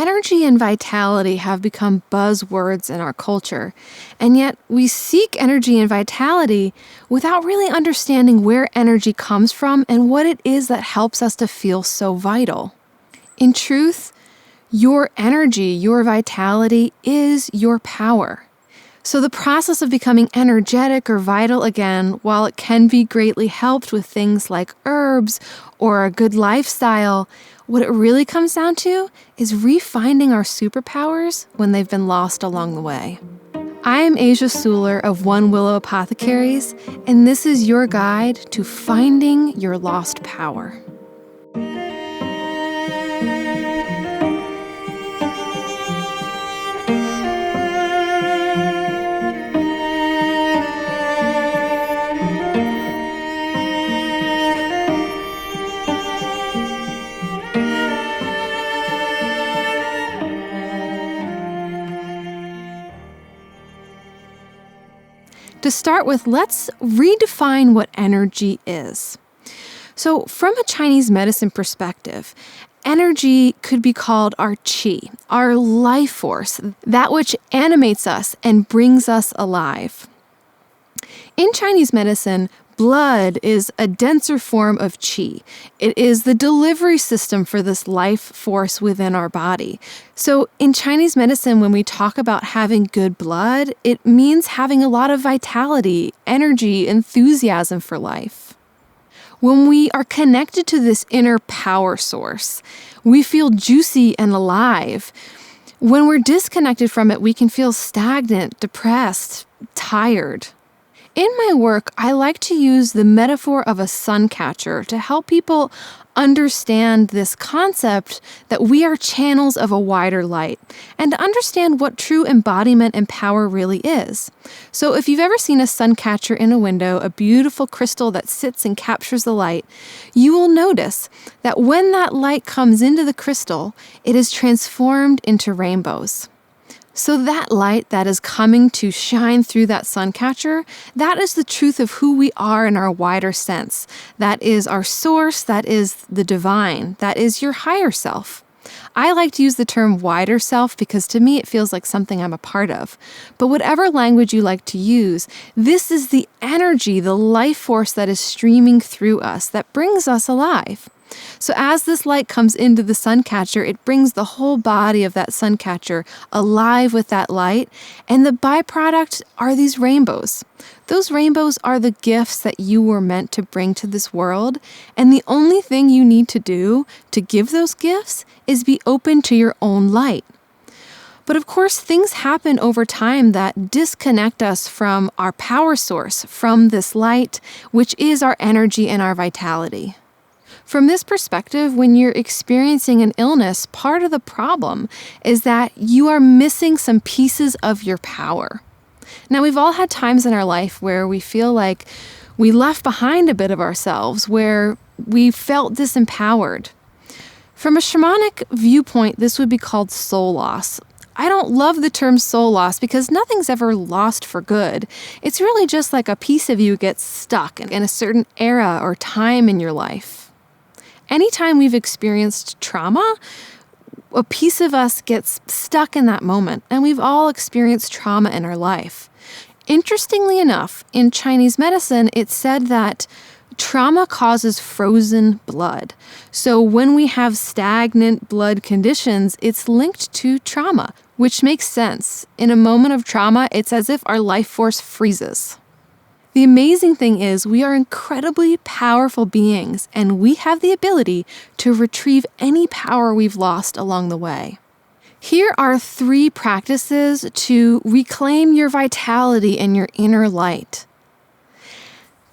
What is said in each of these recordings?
Energy and vitality have become buzzwords in our culture, and yet we seek energy and vitality without really understanding where energy comes from and what it is that helps us to feel so vital. In truth, your energy, your vitality is your power. So the process of becoming energetic or vital again, while it can be greatly helped with things like herbs or a good lifestyle, what it really comes down to is refinding our superpowers when they've been lost along the way. I am Asia Suler of One Willow Apothecaries, and this is your guide to finding your lost power. To start with, let's redefine what energy is. So, from a Chinese medicine perspective, energy could be called our qi, our life force, that which animates us and brings us alive. In Chinese medicine, blood is a denser form of qi. It is the delivery system for this life force within our body. So in Chinese medicine, when we talk about having good blood, it means having a lot of vitality, energy, enthusiasm for life. When we are connected to this inner power source, we feel juicy and alive. When we're disconnected from it, we can feel stagnant, depressed, tired. In my work, I like to use the metaphor of a sun catcher to help people understand this concept that we are channels of a wider light and to understand what true embodiment and power really is. So if you've ever seen a sun catcher in a window, a beautiful crystal that sits and captures the light, you will notice that when that light comes into the crystal, it is transformed into rainbows. So that light that is coming to shine through that sun catcher, that is the truth of who we are in our wider sense. That is our source, that is the divine, that is your higher self. I like to use the term wider self because to me it feels like something I'm a part of. But whatever language you like to use, this is the energy, the life force that is streaming through us, that brings us alive. So as this light comes into the sun catcher, it brings the whole body of that sun catcher alive with that light, and the byproduct are these rainbows. Those rainbows are the gifts that you were meant to bring to this world, and the only thing you need to do to give those gifts is be open to your own light. But of course, things happen over time that disconnect us from our power source, from this light, which is our energy and our vitality. From this perspective, when you're experiencing an illness, part of the problem is that you are missing some pieces of your power. Now, we've all had times in our life where we feel like we left behind a bit of ourselves, where we felt disempowered. From a shamanic viewpoint, this would be called soul loss. I don't love the term soul loss because nothing's ever lost for good. It's really just like a piece of you gets stuck in a certain era or time in your life. Anytime we've experienced trauma, a piece of us gets stuck in that moment, and we've all experienced trauma in our life. Interestingly enough, in Chinese medicine, it's said that trauma causes frozen blood. So when we have stagnant blood conditions, it's linked to trauma, which makes sense. In a moment of trauma, it's as if our life force freezes. The amazing thing is we are incredibly powerful beings, and we have the ability to retrieve any power we've lost along the way. Here are 3 practices to reclaim your vitality and your inner light.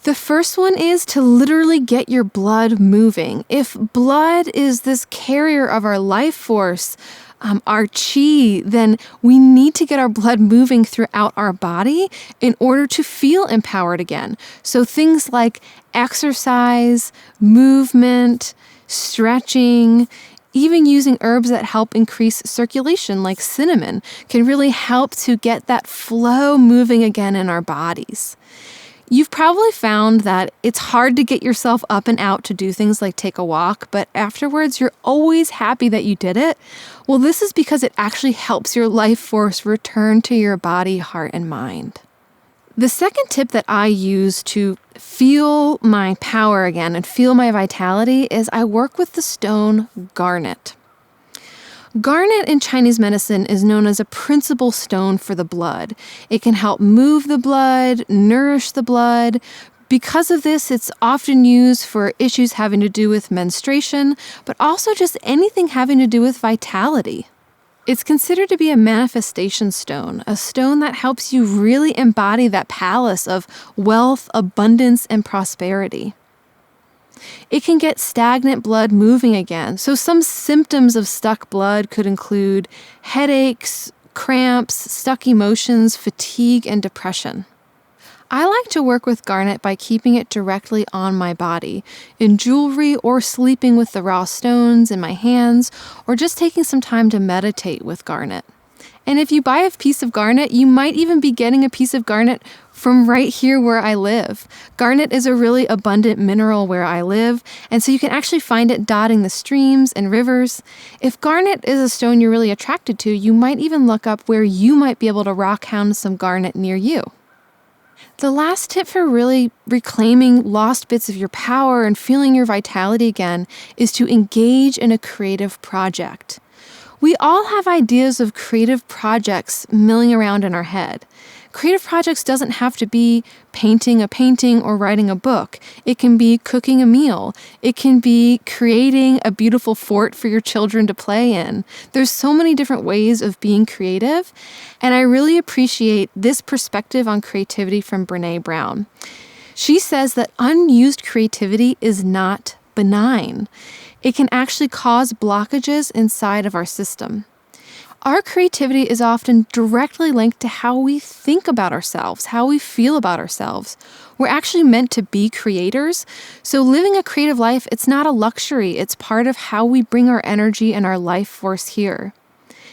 The first one is to literally get your blood moving. If blood is this carrier of our life force, our qi, then we need to get our blood moving throughout our body in order to feel empowered again. So things like exercise, movement, stretching, even using herbs that help increase circulation like cinnamon can really help to get that flow moving again in our bodies. You've probably found that it's hard to get yourself up and out to do things like take a walk, but afterwards you're always happy that you did it. Well, this is because it actually helps your life force return to your body, heart, and mind. The second tip that I use to feel my power again and feel my vitality is I work with the stone garnet. Garnet in Chinese medicine is known as a principal stone for the blood. It can help move the blood, nourish the blood. Because of this, it's often used for issues having to do with menstruation, but also just anything having to do with vitality. It's considered to be a manifestation stone, a stone that helps you really embody that palace of wealth, abundance, and prosperity. It can get stagnant blood moving again. So some symptoms of stuck blood could include headaches, cramps, stuck emotions, fatigue, and depression. I like to work with garnet by keeping it directly on my body, in jewelry or sleeping with the raw stones in my hands, or just taking some time to meditate with garnet. And if you buy a piece of garnet, you might even be getting a piece of garnet from right here where I live. Garnet is a really abundant mineral where I live, and so you can actually find it dotting the streams and rivers. If garnet is a stone you're really attracted to, you might even look up where you might be able to rock hound some garnet near you. The last tip for really reclaiming lost bits of your power and feeling your vitality again is to engage in a creative project. We all have ideas of creative projects milling around in our head. Creative projects doesn't have to be painting a painting or writing a book. It can be cooking a meal. It can be creating a beautiful fort for your children to play in. There's so many different ways of being creative, and I really appreciate this perspective on creativity from Brené Brown. She says that unused creativity is not benign. It can actually cause blockages inside of our system. Our creativity is often directly linked to how we think about ourselves, how we feel about ourselves. We're actually meant to be creators, so living a creative life, it's not a luxury. It's part of how we bring our energy and our life force here.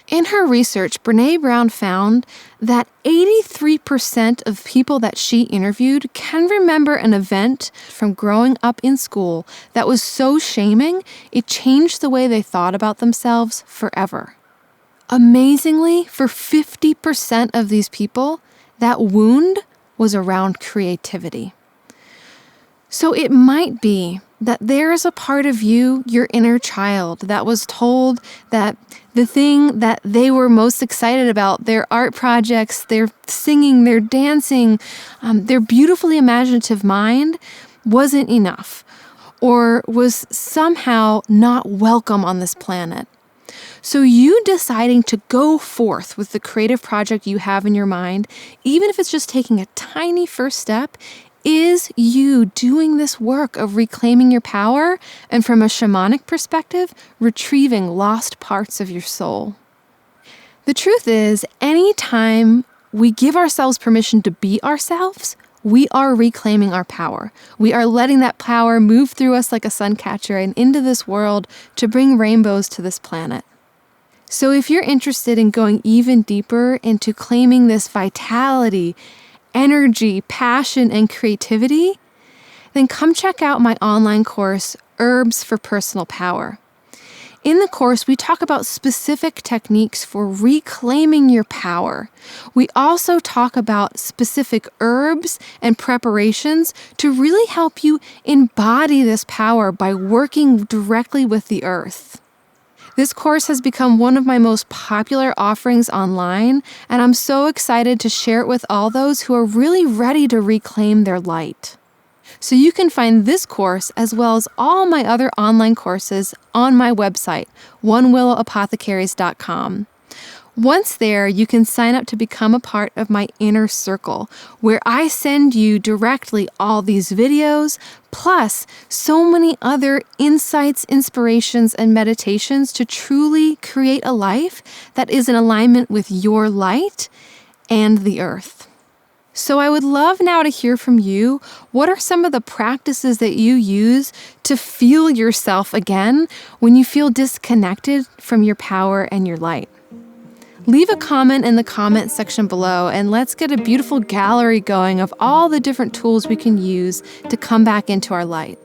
In her research, Brené Brown found that 83% of people that she interviewed can remember an event from growing up in school that was so shaming, it changed the way they thought about themselves forever. Amazingly, for 50% of these people, that wound was around creativity. So it might be that there is a part of you, your inner child, that was told that the thing that they were most excited about, their art projects, their singing, their dancing, their beautifully imaginative mind, wasn't enough, or was somehow not welcome on this planet. So you deciding to go forth with the creative project you have in your mind, even if it's just taking a tiny first step, is you doing this work of reclaiming your power and, from a shamanic perspective, retrieving lost parts of your soul. The truth is, anytime we give ourselves permission to be ourselves, we are reclaiming our power. We are letting that power move through us like a sun catcher and into this world to bring rainbows to this planet. So if you're interested in going even deeper into claiming this vitality, energy, passion, and creativity, then come check out my online course, Herbs for Personal Power. In the course, we talk about specific techniques for reclaiming your power. We also talk about specific herbs and preparations to really help you embody this power by working directly with the earth. This course has become one of my most popular offerings online, and I'm so excited to share it with all those who are really ready to reclaim their light. So you can find this course as well as all my other online courses on my website, onewillowapothecaries.com. Once there, you can sign up to become a part of my inner circle, where I send you directly all these videos, plus so many other insights, inspirations, and meditations to truly create a life that is in alignment with your light and the earth. So I would love now to hear from you. What are some of the practices that you use to feel yourself again when you feel disconnected from your power and your light? Leave a comment in the comment section below, and let's get a beautiful gallery going of all the different tools we can use to come back into our light.